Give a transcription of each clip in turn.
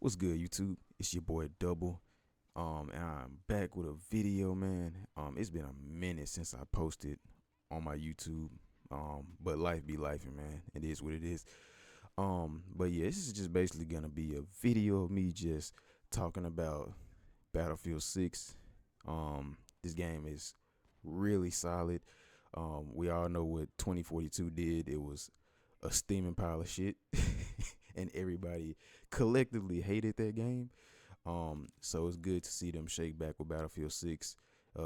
What's good, YouTube? It's your boy Double. And I'm back with a video, man. It's been a minute since I posted on my YouTube. But life be life, man. It is what it is. But yeah, this is just basically gonna be a video of me just talking about Battlefield 6. This game is really solid. We all know what 2042 did. It was a steaming pile of shit, and everybody collectively hated that game. So it's good to see them shake back with Battlefield 6.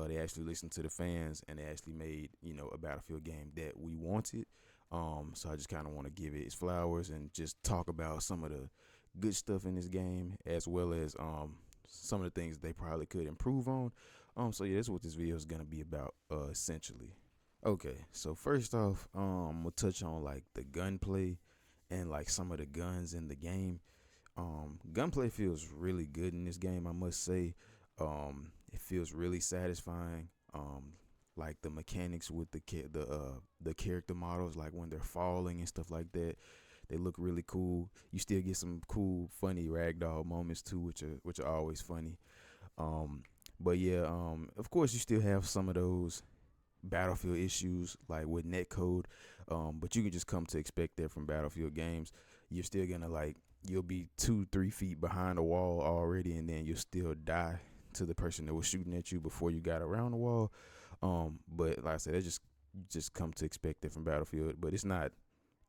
They actually listened to the fans and they actually made, a Battlefield game that we wanted. So I just kind of want to give it its flowers and just talk about some of the good stuff in this game, as well as some of the things they probably could improve on. So yeah, that's what this video is gonna be about, essentially. Okay, so first off, we'll touch on like the gunplay and like some of the guns in the game. Gunplay feels really good in this game, I must say. It feels really satisfying. Like the mechanics with the character models, like when they're falling and stuff like that, they look really cool. You still get some cool, funny ragdoll moments too, which are always funny. But yeah, of course you still have some of those Battlefield issues like with netcode, but you can just come to expect that from Battlefield games. You're still gonna you'll be 2-3 feet behind a wall already, and then you'll still die to the person that was shooting at you before you got around the wall. But like I said, you just come to expect that from Battlefield, but it's not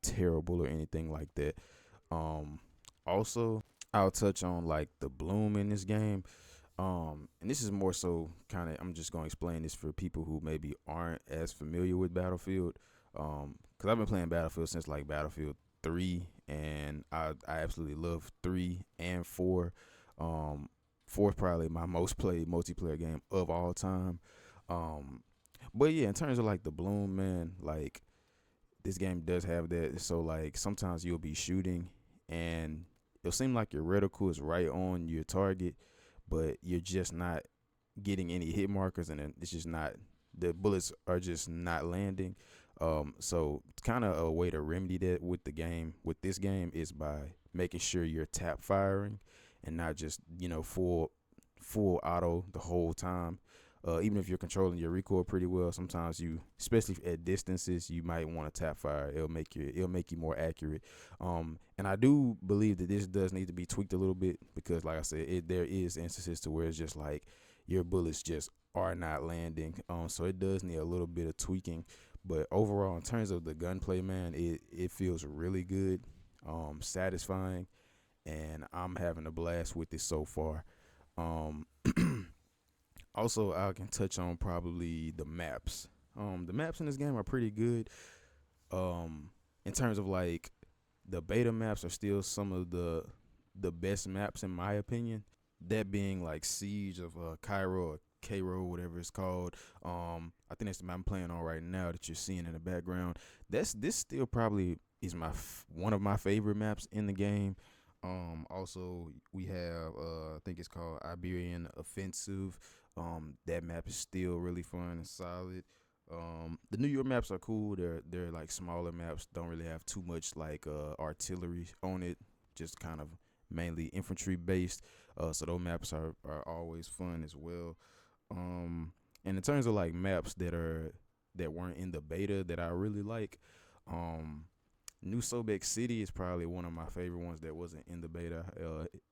terrible or anything like that. Also, I'll touch on like the bloom in this game. And this is more so kind of, I'm just going to explain this for people who maybe aren't as familiar with Battlefield. Cause I've been playing Battlefield since like Battlefield 3, and I absolutely love 3 and 4. 4 is probably my most played multiplayer game of all time. But yeah, in terms of like the bloom, man, like this game does have that. So like sometimes you'll be shooting and it'll seem like your reticle is right on your target, but you're just not getting any hit markers, and it's just not, the bullets are just not landing. So kind of a way to remedy that with this game is by making sure you're tap firing and not just full auto the whole time. Even if you're controlling your recoil pretty well, sometimes especially at distances, you might want to tap fire. It'll make you more accurate. And I do believe that this does need to be tweaked a little bit, because like I said, there is instances to where it's just like your bullets just are not landing. So it does need a little bit of tweaking. But overall, in terms of the gunplay, man, it feels really good, satisfying, and I'm having a blast with it so far. Um, Also, I can touch on probably the maps. The maps in this game are pretty good. In terms of like the beta maps are still some of the best maps in my opinion. That being like Siege of Cairo or Cairo, whatever it's called. I think that's the map I'm playing on right now that you're seeing in the background. This still probably is one of my favorite maps in the game. Also we have I think it's called Iberian Offensive. That map is still really fun and solid. The New York maps are cool. They're like smaller maps, don't really have too much like artillery on it, just kind of mainly infantry based. So those maps are always fun as well. And in terms of like maps that weren't in the beta that I really like, New Sobek City is probably one of my favorite ones that wasn't in the beta.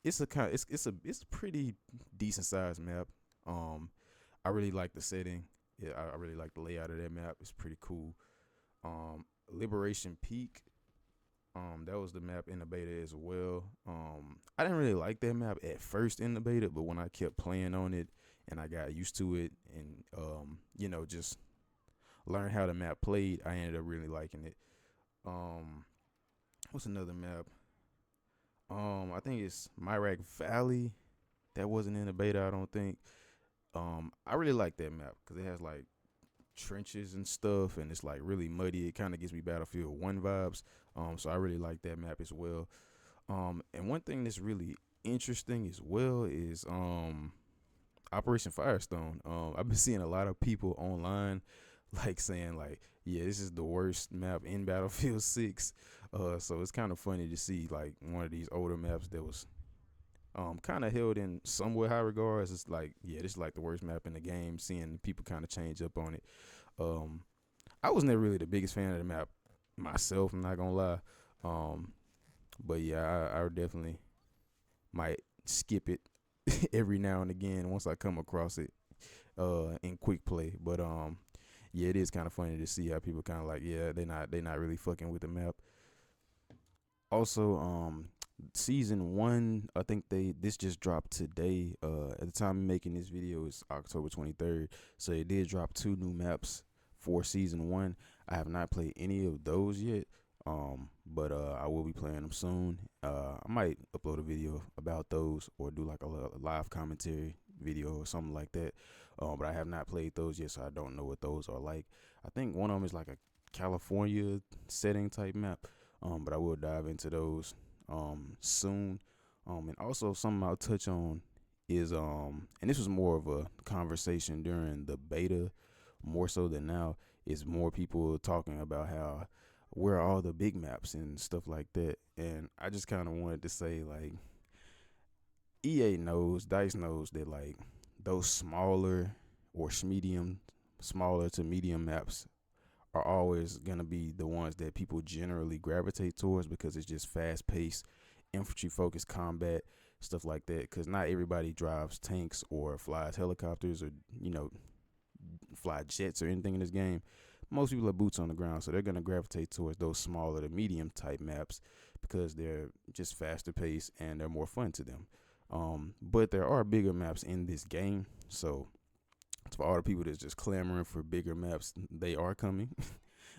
It's a pretty decent sized map. I really like the setting. Yeah, I really like the layout of that map. It's pretty cool. Liberation Peak. That was the map in the beta as well. I didn't really like that map at first in the beta, but when I kept playing on it and I got used to it, and just learned how the map played, I ended up really liking it. What's another map? I think it's Myrak Valley. That wasn't in the beta, I don't think. I really like that map because it has like trenches and stuff, and it's like really muddy. It kind of gives me Battlefield 1 vibes. So I really like that map as well. And one thing that's really interesting as well is Operation Firestone. I've been seeing a lot of people online like saying like, yeah, this is the worst map in Battlefield 6. So it's kind of funny to see like one of these older maps that was Kind of held in somewhat high regards. It's like, yeah, this is like the worst map in the game. Seeing people kind of change up on it. Um, I was never really the biggest fan of the map myself. I'm not gonna lie. Um, but yeah, I definitely might skip it every now and again once I come across it in quick play. But yeah, it is kind of funny to see how people kind of like, yeah, they not really fucking with the map. Also, season 1, I think this just dropped today. At the time of making this video, it's October 23rd, so it did drop 2 new maps for season 1. I have not played any of those yet. But I will be playing them soon. I might upload a video about those or do like a live commentary video or something like that. But I have not played those yet, so I don't know what those are like. I think one of them is like a California setting type map. But I will dive into those soon. And also something I'll touch on is and this was more of a conversation during the beta, more so than now, is more people talking about how where are all the big maps and stuff like that. And I just kind of wanted to say, like, EA knows, DICE knows that, like, those smaller smaller to medium maps are always going to be the ones that people generally gravitate towards because it's just fast-paced, infantry-focused combat, stuff like that. Because not everybody drives tanks or flies helicopters or, fly jets or anything in this game. Most people are boots on the ground, so they're going to gravitate towards those smaller to medium type maps because they're just faster paced and they're more fun to them. But there are bigger maps in this game, so for all the people that's just clamoring for bigger maps, they are coming.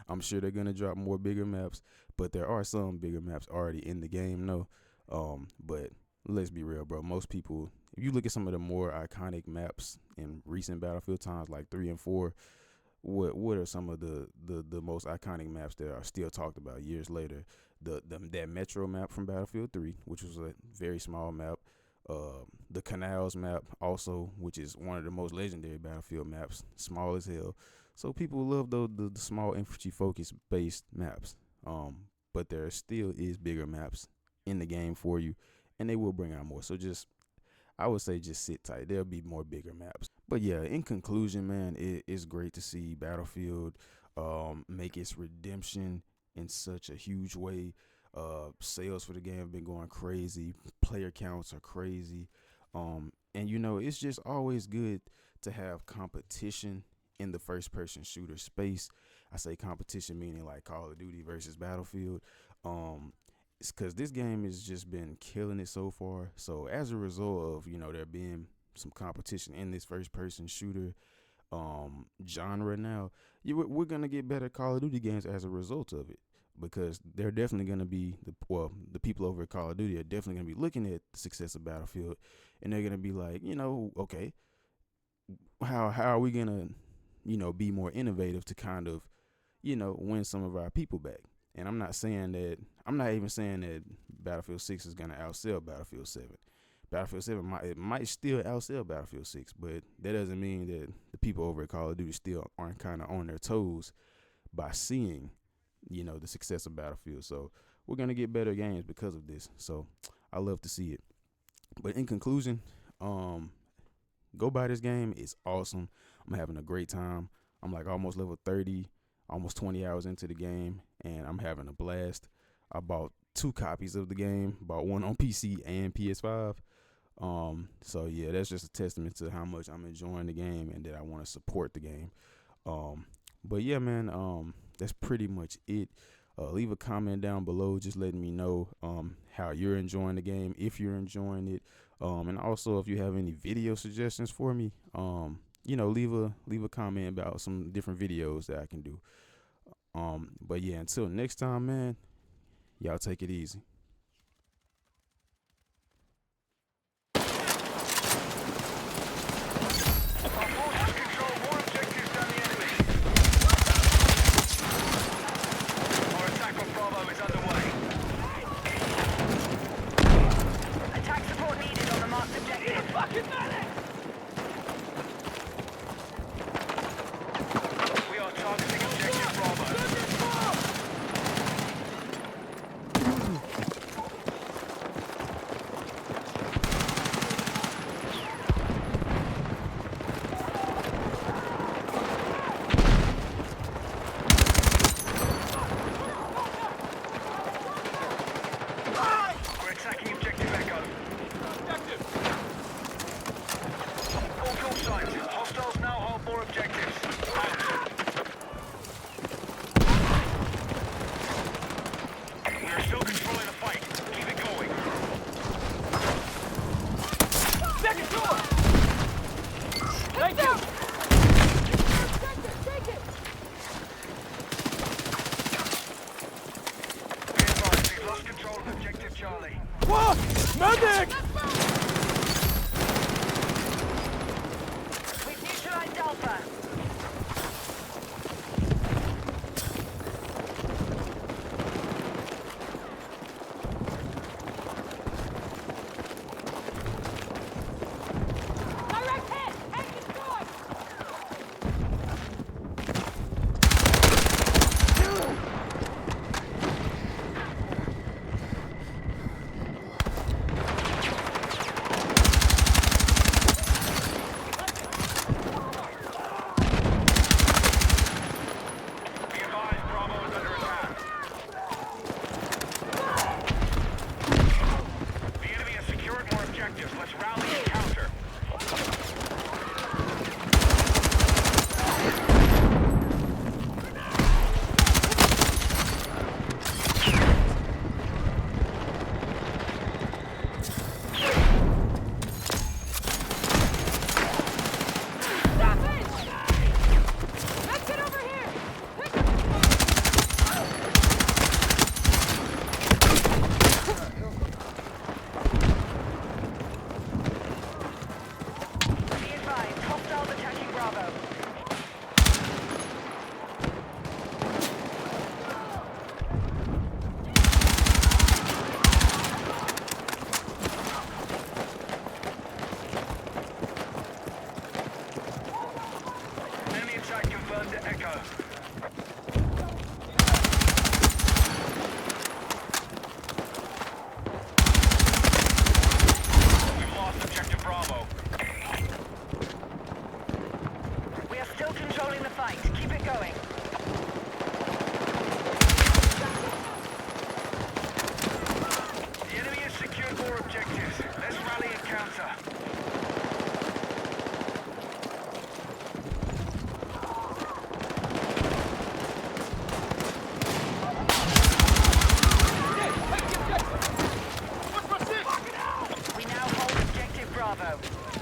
I'm sure they're going to drop more bigger maps, but there are some bigger maps already in the game, no. But let's be real, bro. Most people, if you look at some of the more iconic maps in recent Battlefield times, like 3 and 4, what are some of the most iconic maps that are still talked about years later? That Metro map from Battlefield 3, which was a very small map. The Canals map also, which is one of the most legendary Battlefield maps, small as hell. So people love the small infantry focus based maps. But there still is bigger maps in the game for you, and they will bring out more. So I would say just sit tight. There'll be more bigger maps. But yeah, in conclusion, man, it's great to see Battlefield make its redemption in such a huge way. Sales for the game have been going crazy. Player counts are crazy. And it's just always good to have competition in the first person shooter space. I say competition meaning like Call of Duty versus Battlefield. It's because this game has just been killing it so far. So as a result of, there being some competition in this first person shooter genre now, we're going to get better Call of Duty games as a result of it. Because they're definitely going to be, the people over at Call of Duty are definitely going to be looking at the success of Battlefield. And they're going to be like, okay, how are we going to, be more innovative to kind of, win some of our people back. And I'm not even saying that Battlefield 6 is going to outsell Battlefield 7. Battlefield 7 might still outsell Battlefield 6, but that doesn't mean that the people over at Call of Duty still aren't kind of on their toes by seeing, the success of Battlefield. So we're going to get better games because of this. So I love to see it. But in conclusion, go buy this game. It's awesome. I'm having a great time. I'm like almost level 30, almost 20 hours into the game, and I'm having a blast. I bought 2 copies of the game, bought one on PC and PS5. So yeah, that's just a testament to how much I'm enjoying the game and that I want to support the game. But yeah, man, that's pretty much it. Leave a comment down below just letting me know how you're enjoying the game, if you're enjoying it, and also if you have any video suggestions for me, leave a comment about some different videos that I can do. But yeah, until next time, man, y'all take it easy. We are targeting objective Bravo. objectives. Let's rally and counter. Controlling the fight. Keep it going. The enemy has secured more objectives. Let's rally and counter. We now hold objective Bravo.